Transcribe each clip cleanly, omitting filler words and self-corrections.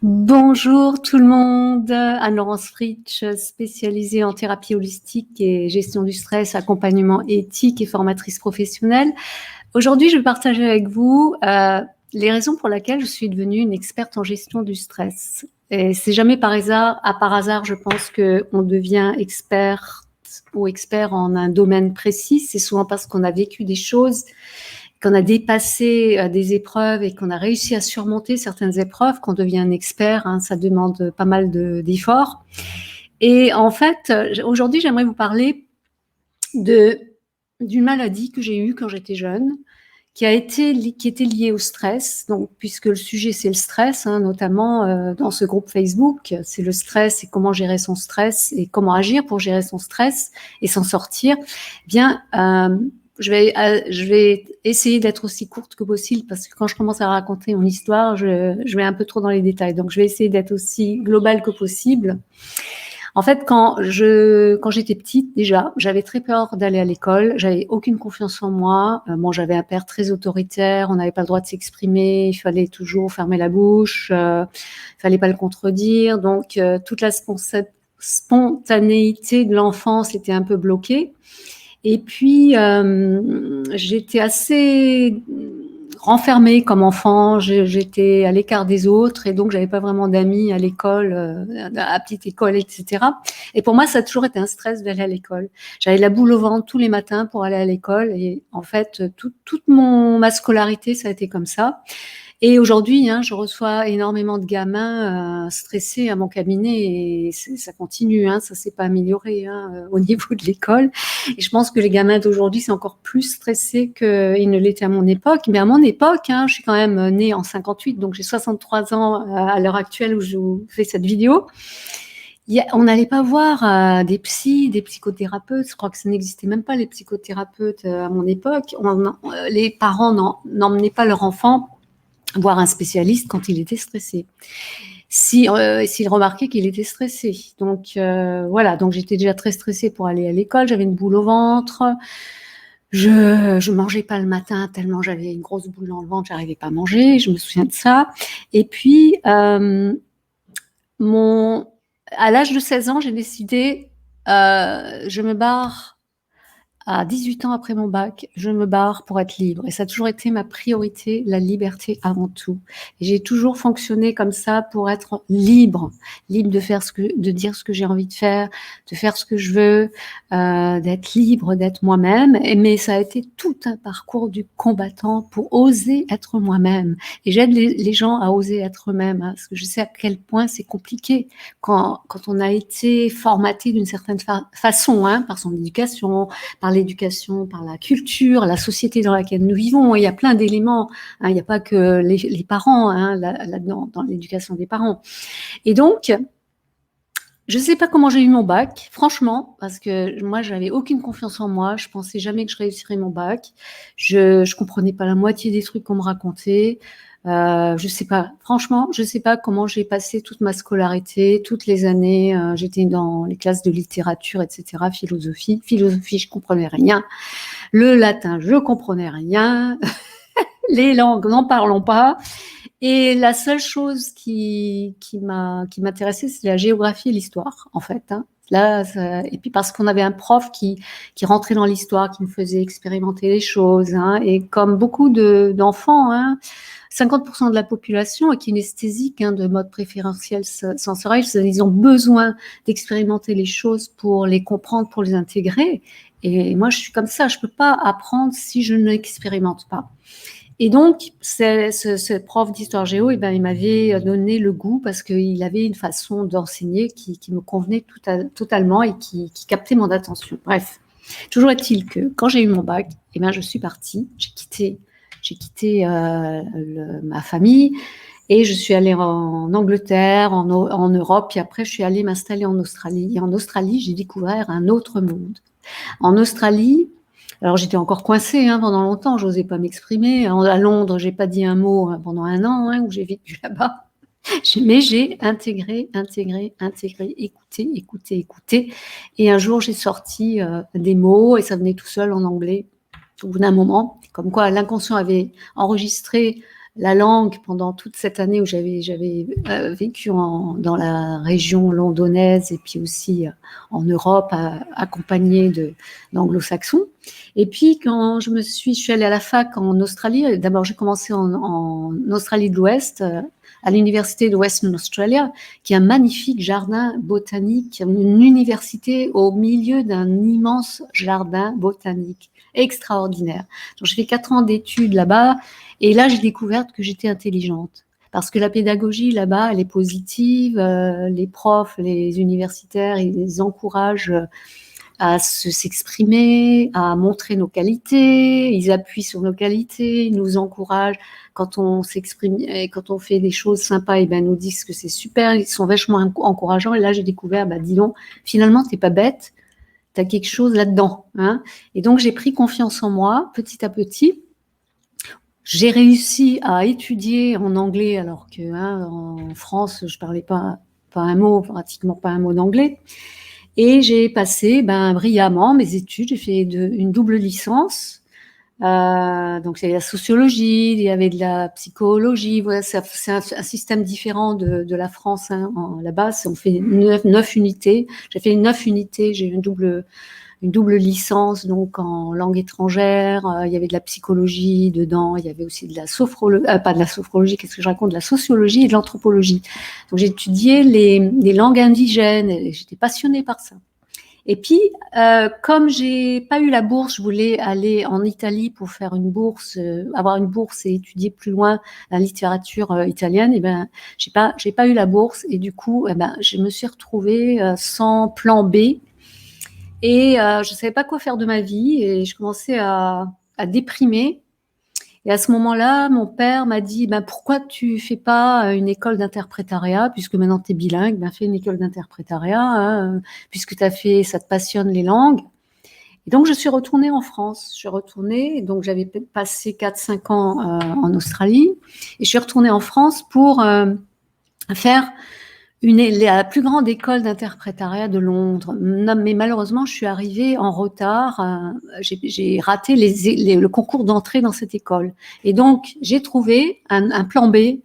Bonjour tout le monde, Anne-Laurence Fritsch, spécialisée en thérapie holistique et gestion du stress, accompagnement éthique et formatrice professionnelle. Aujourd'hui, je vais partager avec vous les raisons pour lesquelles je suis devenue une experte en gestion du stress. Et c'est jamais par hasard, je pense qu'on devient expert ou expert en un domaine précis. C'est souvent parce qu'on a vécu des choses, qu'on a dépassé des épreuves et qu'on a réussi à surmonter certaines épreuves, qu'on devient un expert. Hein, ça demande pas mal d'efforts. Et en fait, aujourd'hui, j'aimerais vous parler d'une maladie que j'ai eue quand j'étais jeune, qui était liée au stress. Donc, puisque le sujet c'est le stress, hein, notamment dans ce groupe Facebook, c'est le stress et comment gérer son stress et comment agir pour gérer son stress et s'en sortir. Eh bien, je vais essayer d'être aussi courte que possible parce que quand je commence à raconter mon histoire, je vais un peu trop dans les détails. Donc, je vais essayer d'être aussi globale que possible. En fait, quand j'étais petite, déjà, j'avais très peur d'aller à l'école. J'avais aucune confiance en moi. Bon, j'avais un père très autoritaire. On n'avait pas le droit de s'exprimer. Il fallait toujours fermer la bouche. Il fallait pas le contredire. Donc, toute la spontanéité de l'enfance était un peu bloquée. Et puis, j'étais assez renfermée comme enfant, j'étais à l'écart des autres et donc j'avais pas vraiment d'amis à l'école, à la petite école, etc. Et pour moi, ça a toujours été un stress d'aller à l'école. J'avais la boule au ventre tous les matins pour aller à l'école et en fait, toute ma scolarité, ça a été comme ça. Et aujourd'hui, hein, je reçois énormément de gamins stressés à mon cabinet et ça continue, hein, ça s'est pas amélioré au niveau de l'école. Et je pense que les gamins d'aujourd'hui, c'est encore plus stressé qu'ils ne l'étaient à mon époque. Mais à mon époque, hein, je suis quand même née en 58, donc j'ai 63 ans à l'heure actuelle où je vous fais cette vidéo. On n'allait pas voir des psys, des psychothérapeutes. Je crois que ça n'existait même pas, les psychothérapeutes à mon époque. Les parents n'emmenaient pas leur enfant voir un spécialiste quand il était stressé. S'il remarquait qu'il était stressé. Donc voilà, donc j'étais déjà très stressée pour aller à l'école, j'avais une boule au ventre, je mangeais pas le matin tellement j'avais une grosse boule dans le ventre, j'arrivais pas à manger, je me souviens de ça. Et puis à l'âge de 16 ans, j'ai décidé, je me barre à 18 ans après mon bac, je me barre pour être libre. Et ça a toujours été ma priorité, la liberté avant tout. Et j'ai toujours fonctionné comme ça pour être libre, libre de dire ce que j'ai envie de faire ce que je veux, d'être libre, d'être moi-même. Mais ça a été tout un parcours du combattant pour oser être moi-même. Et j'aide les gens à oser être eux-mêmes, hein, parce que je sais à quel point c'est compliqué quand on a été formaté d'une certaine façon, hein, par son éducation, par l'éducation, par la culture, la société dans laquelle nous vivons. Il y a plein d'éléments. Hein, il n'y a pas que les parents hein, là-dedans, dans l'éducation des parents. Et donc, je ne sais pas comment j'ai eu mon bac, franchement, parce que moi, j'avais aucune confiance en moi. Je pensais jamais que je réussirais mon bac. Je comprenais pas la moitié des trucs qu'on me racontait. Je sais pas, franchement, je sais pas comment j'ai passé toute ma scolarité, toutes les années. J'étais dans les classes de littérature, etc., philosophie, je comprenais rien. Le latin, je comprenais rien. Les langues, n'en parlons pas. Et la seule chose qui m'intéressait, c'est la géographie et l'histoire, en fait. Hein. Et puis parce qu'on avait un prof qui rentrait dans l'histoire, qui nous faisait expérimenter les choses. Hein, et comme beaucoup d'enfants, hein, 50% de la population est kinesthésique, hein, de mode préférentiel sensoriel. Ils ont besoin d'expérimenter les choses pour les comprendre, pour les intégrer. Et moi, je suis comme ça. Je peux pas apprendre si je n'expérimente pas. Et donc, ce prof d'histoire géo, eh ben, il m'avait donné le goût parce qu'il avait une façon d'enseigner qui me convenait totalement et qui captait mon attention. Bref, toujours est-il que quand j'ai eu mon bac, eh ben, je suis partie, j'ai quitté ma famille et je suis allée en Angleterre, en Europe, puis après je suis allée m'installer en Australie. Et en Australie, j'ai découvert un autre monde. En Australie, alors j'étais encore coincée hein, pendant longtemps, j'osais pas m'exprimer. À Londres, j'ai pas dit un mot pendant un an hein, où j'ai vécu là-bas. Mais j'ai intégré, écouté. Et un jour, j'ai sorti des mots et ça venait tout seul en anglais. Au bout d'un moment, comme quoi l'inconscient avait enregistré la langue pendant toute cette année où j'avais vécu dans la région londonnaise et puis aussi en Europe, accompagnée d'anglo-saxons. Et puis quand je suis allée à la fac en Australie, d'abord j'ai commencé en Australie de l'Ouest, à l'université de Western Australia, qui est un magnifique jardin botanique, une université au milieu d'un immense jardin botanique extraordinaire. Donc j'ai fait 4 ans d'études là-bas. Et là, j'ai découvert que j'étais intelligente. Parce que la pédagogie, là-bas, elle est positive. Les profs, les universitaires, ils les encouragent à s'exprimer, à montrer nos qualités. Ils appuient sur nos qualités, ils nous encouragent. Quand on s'exprime, quand on fait des choses sympas, et ben, ils nous disent que c'est super. Ils sont vachement encourageants. Et là, j'ai découvert, dis donc, finalement, t'es pas bête. T'as quelque chose là-dedans. Hein. Et donc, j'ai pris confiance en moi, petit à petit. J'ai réussi à étudier en anglais alors que en France, je parlais pas un mot, pratiquement pas un mot d'anglais. Et j'ai passé brillamment mes études. J'ai fait une double licence. Donc il y avait la sociologie, il y avait de la psychologie. Voilà, c'est un système différent de la France. Là-bas, on fait 9 unités. J'ai fait 9 unités. J'ai eu une double licence donc en langue étrangère, il y avait de la psychologie dedans, il y avait aussi de la sophrologie, pas de la sophrologie, qu'est-ce que je raconte, de la sociologie et de l'anthropologie. Donc j'ai étudié les langues indigènes et j'étais passionnée par ça. Et puis, comme j'ai pas eu la bourse, je voulais aller en Italie pour faire une bourse, avoir une bourse et étudier plus loin la littérature italienne. Et ben, j'ai pas eu la bourse et du coup, je me suis retrouvée sans plan B. Et je ne savais pas quoi faire de ma vie et je commençais à déprimer. Et à ce moment-là, mon père m'a dit pourquoi tu ne fais pas une école d'interprétariat, puisque maintenant tu es bilingue, fais une école d'interprétariat, puisque ça te passionne les langues. Et donc je suis retournée en France. Je suis retournée, donc j'avais passé 4-5 ans en Australie, et je suis retournée en France pour faire la plus grande école d'interprétariat de Londres. Non, mais malheureusement, je suis arrivée en retard. J'ai raté le concours d'entrée dans cette école. Et donc, j'ai trouvé un plan B.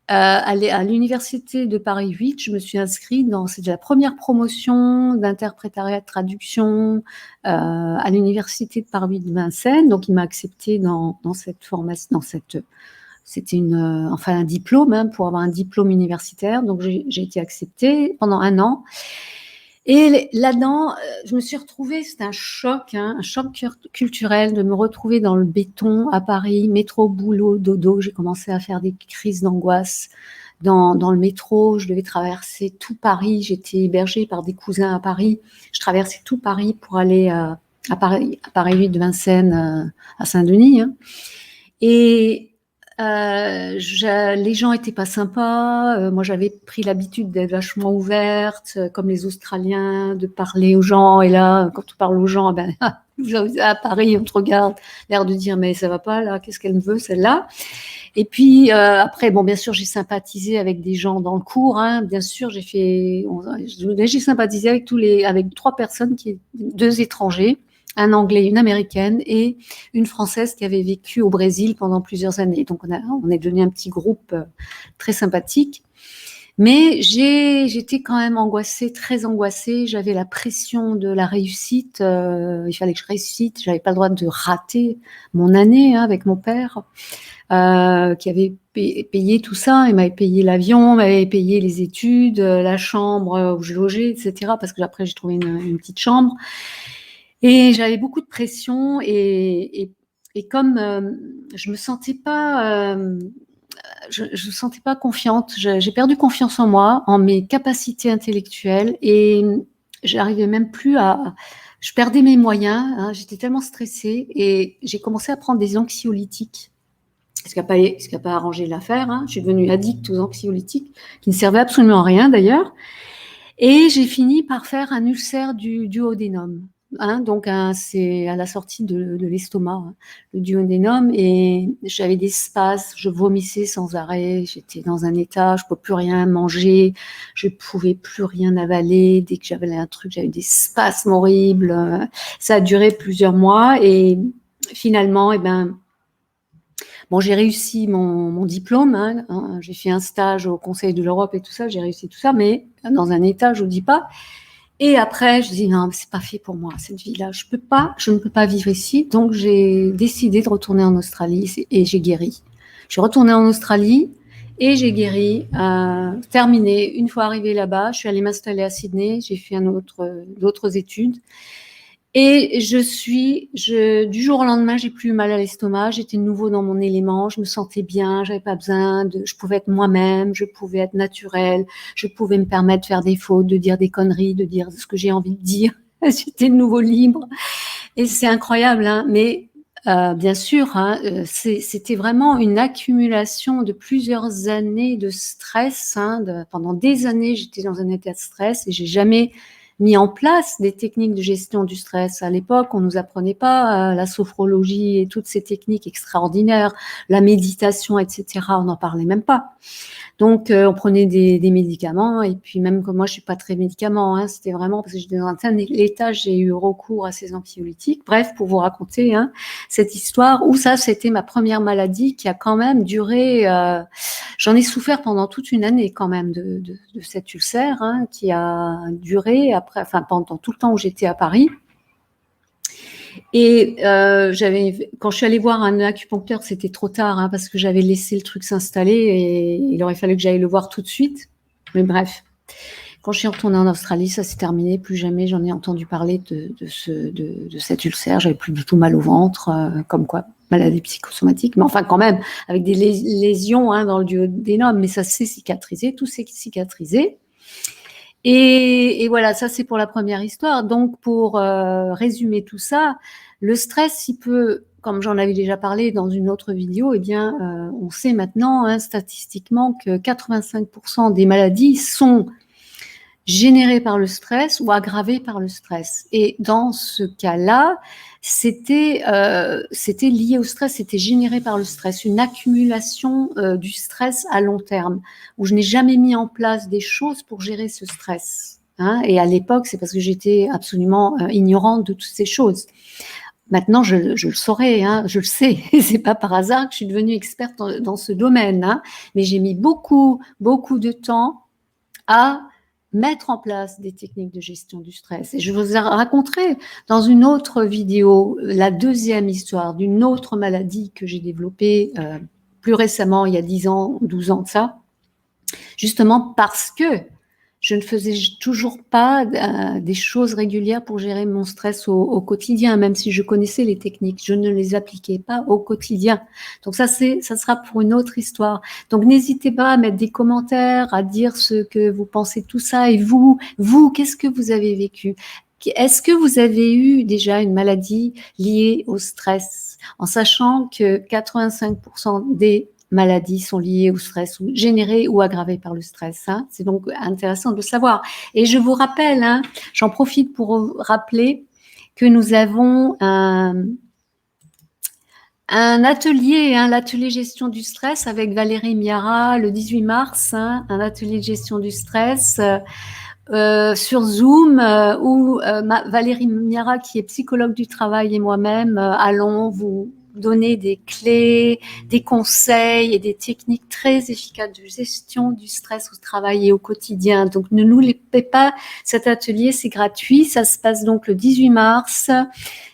À l'université de Paris 8, je me suis inscrite c'était la première promotion d'interprétariat de traduction à l'université de Paris 8 de Vincennes. Donc, il m'a acceptée dans cette formation, c'était un diplôme, pour avoir un diplôme universitaire. Donc, j'ai été acceptée pendant 1 an. Et là-dedans, je me suis retrouvée, c'était un choc culturel de me retrouver dans le béton à Paris, métro, boulot, dodo. J'ai commencé à faire des crises d'angoisse dans le métro. Je devais traverser tout Paris. J'étais hébergée par des cousins à Paris. Je traversais tout Paris pour aller à Paris 8 de Vincennes, à Saint-Denis. Et les gens étaient pas sympas. Moi, j'avais pris l'habitude d'être vachement ouverte, comme les Australiens, de parler aux gens. Et là, quand on parle aux gens, à Paris, on te regarde, l'air de dire mais ça va pas là, qu'est-ce qu'elle me veut celle-là. Et puis après, bien sûr, j'ai sympathisé avec des gens dans le cours. Bien sûr, j'ai sympathisé avec 3 personnes, 2 étrangers, un Anglais, une Américaine et une Française qui avait vécu au Brésil pendant plusieurs années. Donc, on est devenu un petit groupe très sympathique. Mais j'étais quand même angoissée, très angoissée. J'avais la pression de la réussite. Il fallait que je réussisse. J'avais pas le droit de rater mon année avec mon père, qui avait payé tout ça. Il m'avait payé l'avion, m'avait payé les études, la chambre où je logeais, etc. Parce que après, j'ai trouvé une petite chambre. Et j'avais beaucoup de pression et comme je me sentais pas, je sentais pas confiante, j'ai perdu confiance en moi, en mes capacités intellectuelles et j'arrivais même plus je perdais mes moyens, j'étais tellement stressée et j'ai commencé à prendre des anxiolytiques. Ce qui n'a pas arrangé l'affaire. Je suis devenue addict aux anxiolytiques, qui ne servaient absolument à rien d'ailleurs. Et j'ai fini par faire un ulcère du duodénum. Donc c'est à la sortie de l'estomac, le duodénum, et j'avais des spasmes, je vomissais sans arrêt, j'étais dans un état, je ne pouvais plus rien manger, je ne pouvais plus rien avaler, dès que j'avalais un truc, j'avais des spasmes horribles, ça a duré plusieurs mois, et finalement, Bon, j'ai réussi mon diplôme, hein, j'ai fait un stage au Conseil de l'Europe et tout ça, j'ai réussi tout ça, mais dans un état, je vous dis pas. Et après, je dis non, c'est pas fait pour moi cette vie-là. Je ne peux pas vivre ici. Donc j'ai décidé de retourner en Australie et j'ai guéri. Je suis retournée en Australie et j'ai guéri. Terminé. Une fois arrivée là-bas, je suis allée m'installer à Sydney. J'ai fait d'autres études. Et du jour au lendemain, j'ai plus eu mal à l'estomac, j'étais de nouveau dans mon élément, je me sentais bien, j'avais pas besoin je pouvais être moi-même, je pouvais être naturelle, je pouvais me permettre de faire des fautes, de dire des conneries, de dire ce que j'ai envie de dire. J'étais de nouveau libre. Et c'est incroyable, hein, mais bien sûr, hein, c'était vraiment une accumulation de plusieurs années de stress. Pendant des années, j'étais dans un état de stress et j'ai jamais mis en place des techniques de gestion du stress. À l'époque, on nous apprenait pas la sophrologie et toutes ces techniques extraordinaires, la méditation, etc. On n'en parlait même pas. Donc, on prenait des médicaments et puis même comme moi, je suis pas très médicament, hein, c'était vraiment parce que j'étais dans un tel état, j'ai eu recours à ces anxiolytiques. Bref, pour vous raconter cette histoire où ça, c'était ma première maladie qui a quand même duré. J'en ai souffert pendant toute une année quand même de cet ulcère qui a duré après, enfin pendant tout le temps où j'étais à Paris. Et quand je suis allée voir un acupuncteur, c'était trop tard parce que j'avais laissé le truc s'installer et il aurait fallu que j'aille le voir tout de suite. Mais bref, quand je suis retournée en Australie, ça s'est terminé. Plus jamais j'en ai entendu parler de cet ulcère. J'avais plus du tout mal au ventre, comme quoi maladie psychosomatique. Mais enfin, quand même, avec des lésions dans le duodénum. Mais ça s'est cicatrisé, tout s'est cicatrisé. Et voilà, ça c'est pour la première histoire. Donc pour résumer tout ça, le stress, il peut, comme j'en avais déjà parlé dans une autre vidéo, eh bien, on sait maintenant statistiquement que 85% des maladies sont générées par le stress ou aggravées par le stress. Et dans ce cas-là, c'était lié au stress, c'était généré par le stress, une accumulation du stress à long terme, où je n'ai jamais mis en place des choses pour gérer ce stress. Et à l'époque, c'est parce que j'étais absolument ignorante de toutes ces choses. Maintenant, je le saurais, je le sais. C'est pas par hasard que je suis devenue experte dans ce domaine. Mais j'ai mis beaucoup, beaucoup de temps à mettre en place des techniques de gestion du stress. Et je vous raconterai dans une autre vidéo la deuxième histoire d'une autre maladie que j'ai développée plus récemment, il y a 10 ans, 12 ans de ça, justement parce que je ne faisais toujours pas des choses régulières pour gérer mon stress au quotidien, même si je connaissais les techniques, je ne les appliquais pas au quotidien. Donc ça sera pour une autre histoire. Donc n'hésitez pas à mettre des commentaires, à dire ce que vous pensez de tout ça. Et vous, qu'est-ce que vous avez vécu? Est-ce que vous avez eu déjà une maladie liée au stress, en sachant que 85% des maladies sont liées au stress ou générées ou aggravées par le stress. C'est donc intéressant de le savoir. Et je vous rappelle, j'en profite pour vous rappeler que nous avons un atelier, l'atelier gestion du stress avec Valérie Miara le 18 mars, un atelier de gestion du stress sur Zoom où Valérie Miara, qui est psychologue du travail, et moi-même allons vous donner des clés, des conseils et des techniques très efficaces de gestion du stress au travail et au quotidien. Donc ne nous loupez pas cet atelier, c'est gratuit. Ça se passe donc le 18 mars.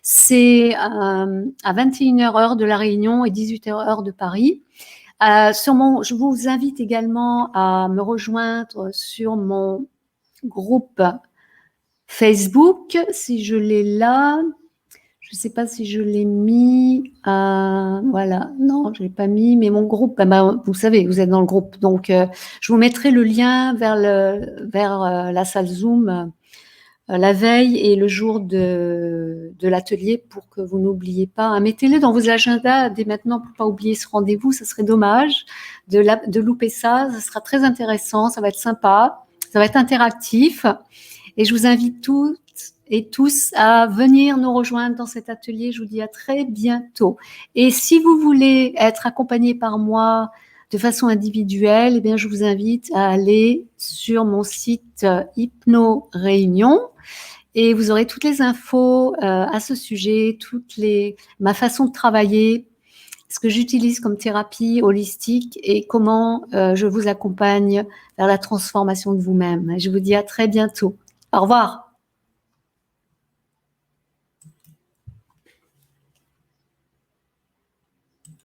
C'est à 21h heure de La Réunion et 18h heure de Paris. Je vous invite également à me rejoindre sur mon groupe Facebook, si je l'ai là. Je ne sais pas si je l'ai mis. Voilà, non, je ne l'ai pas mis, mais mon groupe, vous savez, vous êtes dans le groupe. Donc, je vous mettrai le lien vers la salle Zoom la veille et le jour de l'atelier pour que vous n'oubliez pas. Mettez-le dans vos agendas dès maintenant pour ne pas oublier ce rendez-vous. Ça serait dommage de louper ça. Ça sera très intéressant, ça va être sympa, ça va être interactif. Et je vous invite toutes et tous à venir nous rejoindre dans cet atelier. Je vous dis à très bientôt. Et si vous voulez être accompagné par moi de façon individuelle, eh bien, je vous invite à aller sur mon site Hypno Réunion et vous aurez toutes les infos à ce sujet, ma façon de travailler. ce que j'utilise comme thérapie holistique et comment je vous accompagne vers la transformation de vous-même. Je vous dis à très bientôt. Au revoir.